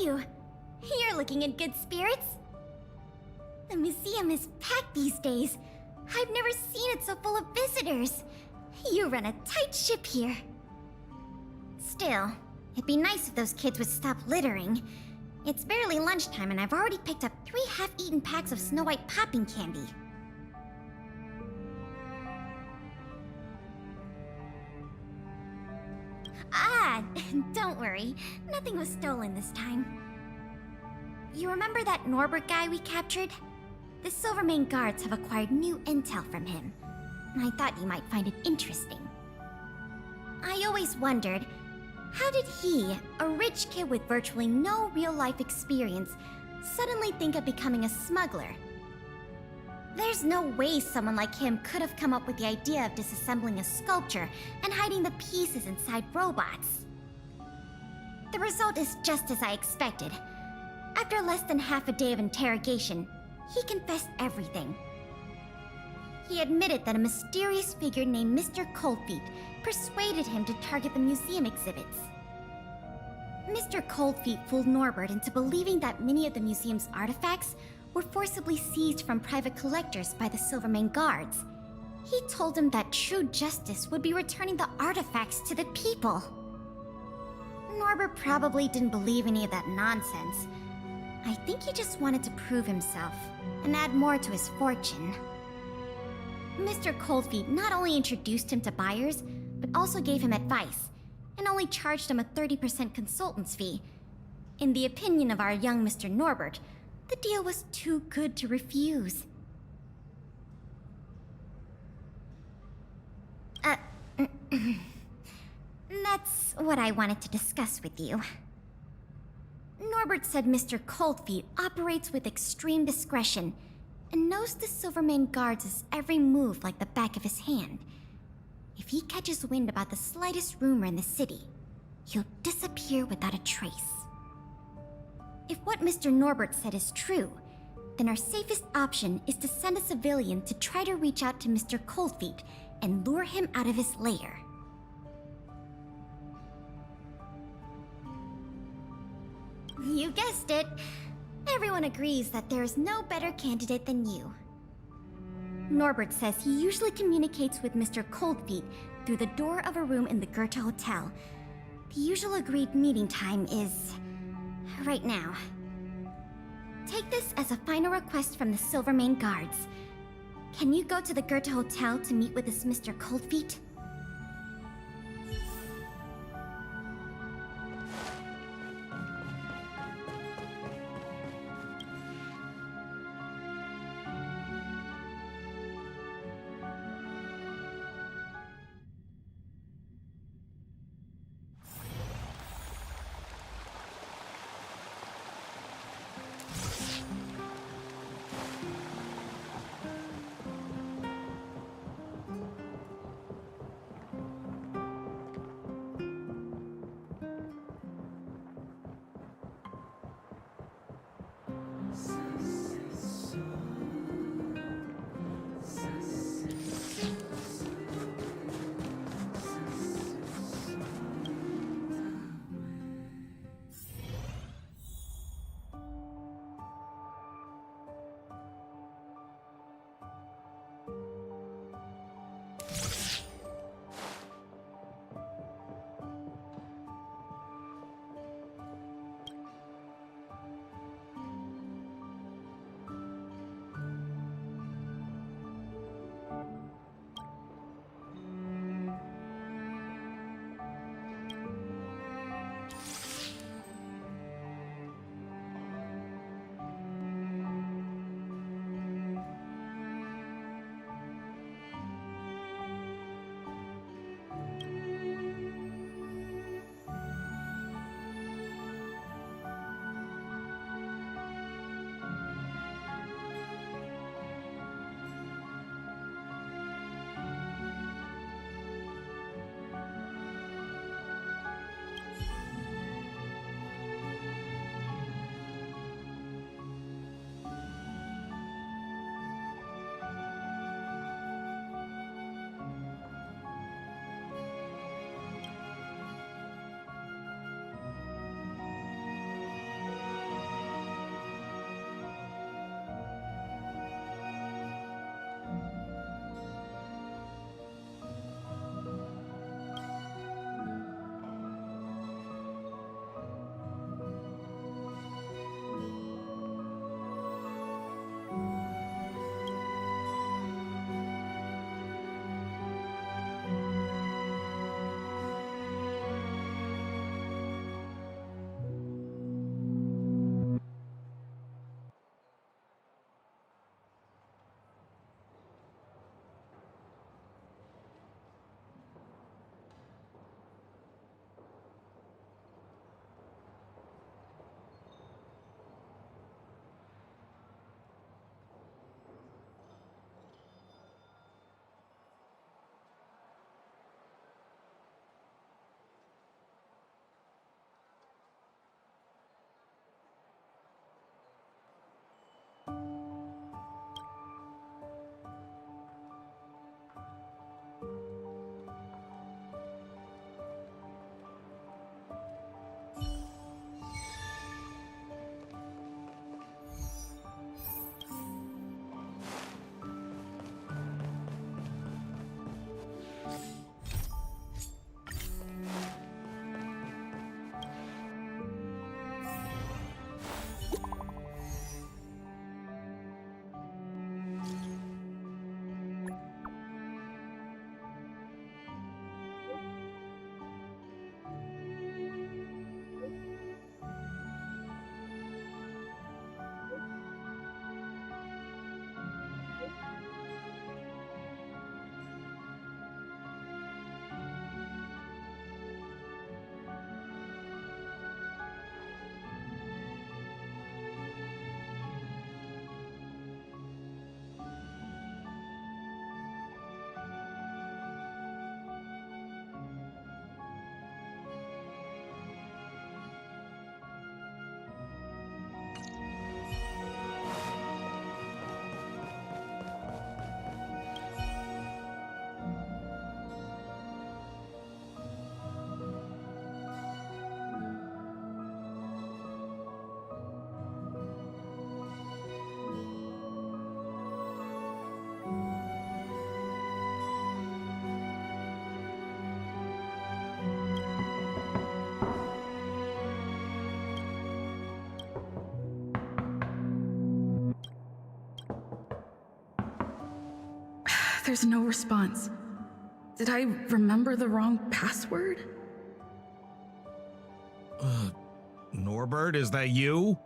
you. You're looking in good spirits. The museum is packed these days. I've never seen it so full of visitors. You run a tight ship here. Still, it'd be nice if those kids would stop littering. It's barely lunchtime and I've already picked up 3 half-eaten packs of Snow White popping candy. Ah, don't worry. Nothing was stolen this time. You remember that Norbert guy we captured? The Silvermane guards have acquired new intel from him. I thought you might find it interesting. I always wondered, how did he, a rich kid with virtually no real-life experience, suddenly think of becoming a smuggler? There's no way someone like him could have come up with the idea of disassembling a sculpture and hiding the pieces inside robots. The result is just as I expected. After less than half a day of interrogation, he confessed everything. He admitted that a mysterious figure named Mr. Coldfeet persuaded him to target the museum exhibits. Mr. Coldfeet fooled Norbert into believing that many of the museum's artifacts were forcibly seized from private collectors by the Silvermane guards. He told him that true justice would be returning the artifacts to the people. Norbert probably didn't believe any of that nonsense. I think he just wanted to prove himself and add more to his fortune. Mr. Coldfeet not only introduced him to buyers, but also gave him advice, and only charged him a 30% consultant's fee. In the opinion of our young Mr. Norbert, the deal was too good to refuse. That's what I wanted to discuss with you. Norbert said Mr. Coldfeet operates with extreme discretion and knows the Silvermane guards' every move like the back of his hand. If he catches wind about the slightest rumor in the city, he'll disappear without a trace. If what Mr. Norbert said is true, then our safest option is to send a civilian to try to reach out to Mr. Coldfeet and lure him out of his lair. You guessed it. Everyone agrees that there is no better candidate than you. Norbert says he usually communicates with Mr. Coldfeet through the door of a room in the Goethe Hotel. The usual agreed meeting time is right now. Take this as a final request from the Silvermane guards. Can you go to the Goethe Hotel to meet with this Mr. Coldfeet? There's no response. Did I remember the wrong password? Norbert, is that you?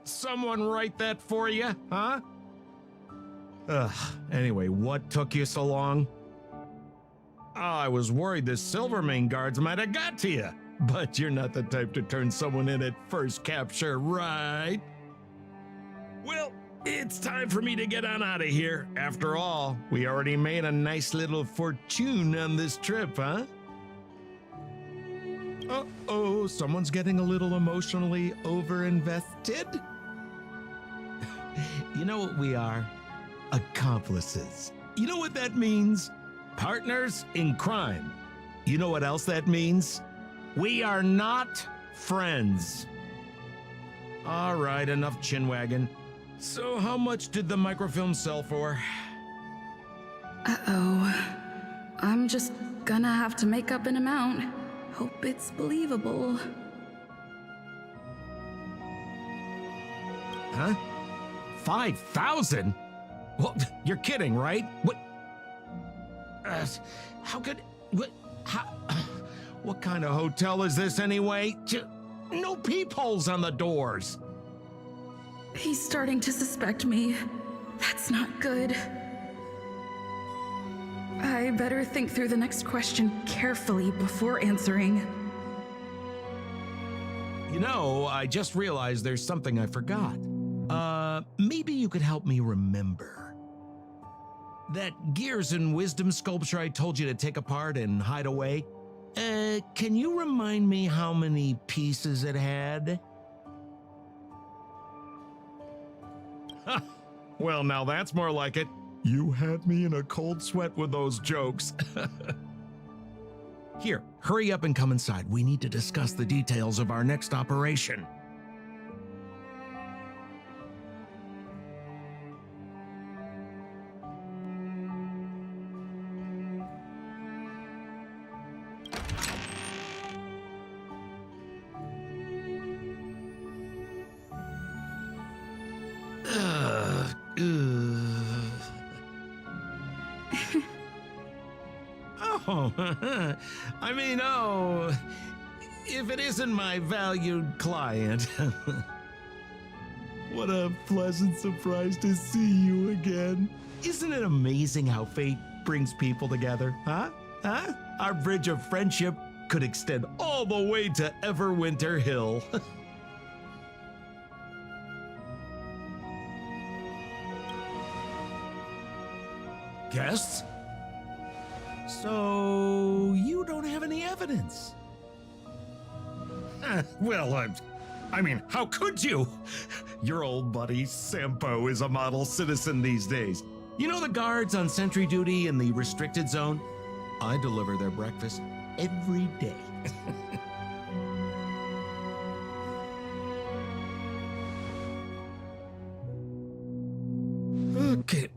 Someone write that for you, huh? Anyway, what took you so long? Oh, I was worried the Silvermane guards might have got to you. But you're not the type to turn someone in at first capture, right? Well, it's time for me to get on out of here. After all, we already made a nice little fortune on this trip, huh? Uh-oh, someone's getting a little emotionally overinvested. You know what we are? Accomplices. You know what that means? Partners in crime. You know what else that means? We are not friends. All right, enough chinwagging. So how much did the microfilm sell for? Uh-oh. I'm just gonna have to make up an amount. Hope it's believable. Huh? 5,000? Well, you're kidding, right? What? How could... What? How... What kind of hotel is this anyway? No peepholes on the doors. He's starting to suspect me. That's not good. I better think through the next question carefully before answering. You know, I just realized there's something I forgot. Maybe you could help me remember. That Gears and Wisdom sculpture I told you to take apart and hide away? Can you remind me how many pieces it had? Well, now that's more like it. You had me in a cold sweat with those jokes. Here, hurry up and come inside. We need to discuss the details of our next operation. If it isn't my valued client. What a pleasant surprise to see you again. Isn't it amazing how fate brings people together, huh? Our bridge of friendship could extend all the way to Everwinter Hill. Guests? So you don't have any evidence? Well, I mean, how could you? Your old buddy Sampo is a model citizen these days. You know the guards on sentry duty in the restricted zone? I deliver their breakfast every day. Okay,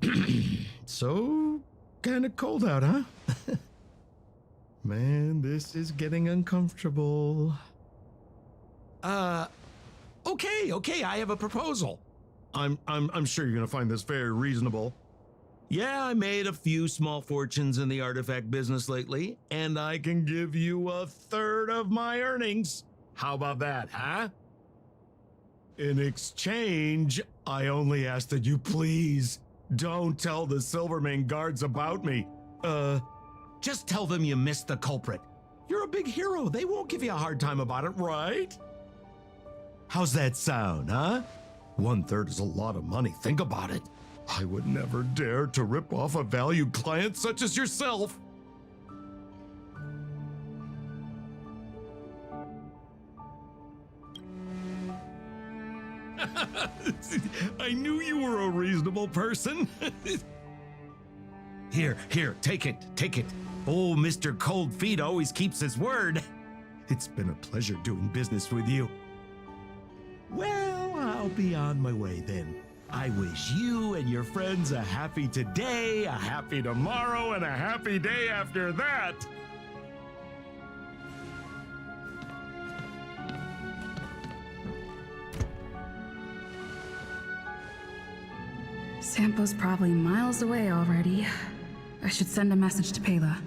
so kind of cold out, huh? Man, this is getting uncomfortable. Okay, I have a proposal. I'm sure you're gonna find this very reasonable. Yeah, I made a few small fortunes in the artifact business lately, and I can give you 1/3 of my earnings. How about that, huh? In exchange, I only ask that you please don't tell the Silvermane guards about me. Just tell them you missed the culprit. You're a big hero. They won't give you a hard time about it, right? How's that sound, huh? 1/3 is a lot of money. Think about it. I would never dare to rip off a valued client such as yourself. I knew you were a reasonable person. Here, take it. Oh, Mr. Cold Feet always keeps his word. It's been a pleasure doing business with you. Well, I'll be on my way then. I wish you and your friends a happy today, a happy tomorrow, and a happy day after that. Sampo's probably miles away already. I should send a message to Pela.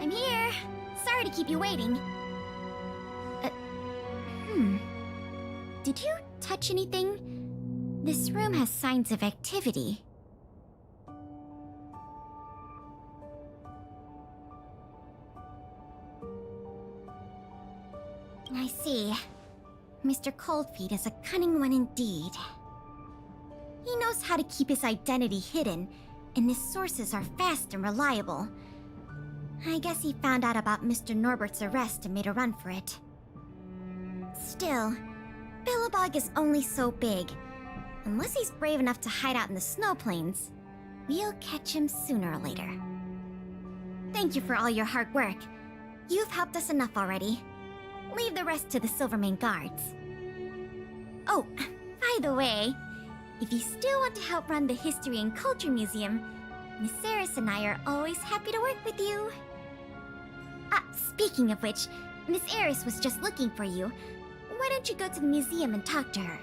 I'm here. Sorry to keep you waiting. Did you touch anything? This room has signs of activity. I see. Mr. Coldfeet is a cunning one indeed. He knows how to keep his identity hidden, and his sources are fast and reliable. I guess he found out about Mr. Norbert's arrest and made a run for it. Still, Billabog is only so big. Unless he's brave enough to hide out in the snow plains, we'll catch him sooner or later. Thank you for all your hard work. You've helped us enough already. Leave the rest to the Silvermane guards. Oh, by the way, if you still want to help run the History and Culture Museum, Miss Eris and I are always happy to work with you. Speaking of which, Miss Eris was just looking for you. Why don't you go to the museum and talk to her?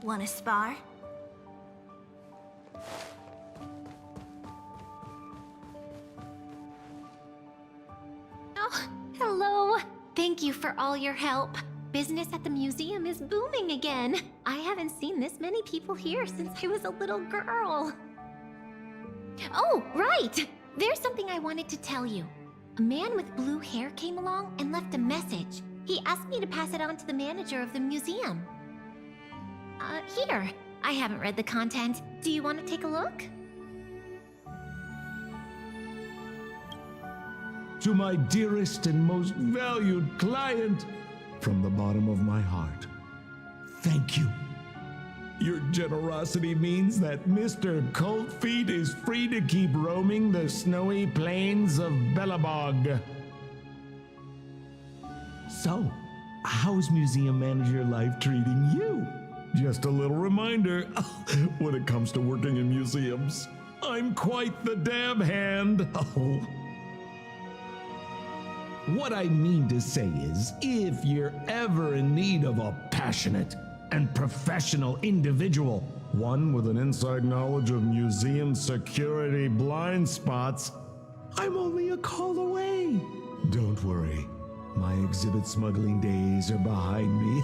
Wanna spar? Oh, hello. Thank you for all your help. Business at the museum is booming again. I haven't seen this many people here since I was a little girl. Oh, right! There's something I wanted to tell you. A man with blue hair came along and left a message. He asked me to pass it on to the manager of the museum. Here. I haven't read the content. Do you want to take a look? To my dearest and most valued client, from the bottom of my heart, thank you. Your generosity means that Mr. Coldfeet is free to keep roaming the snowy plains of Bellabog. So, how's museum manager life treating you? Just a little reminder, when it comes to working in museums, I'm quite the dab hand. What I mean to say is, if you're ever in need of a passionate and professional individual, one with an inside knowledge of museum security blind spots, I'm only a call away. Don't worry, my exhibit smuggling days are behind me.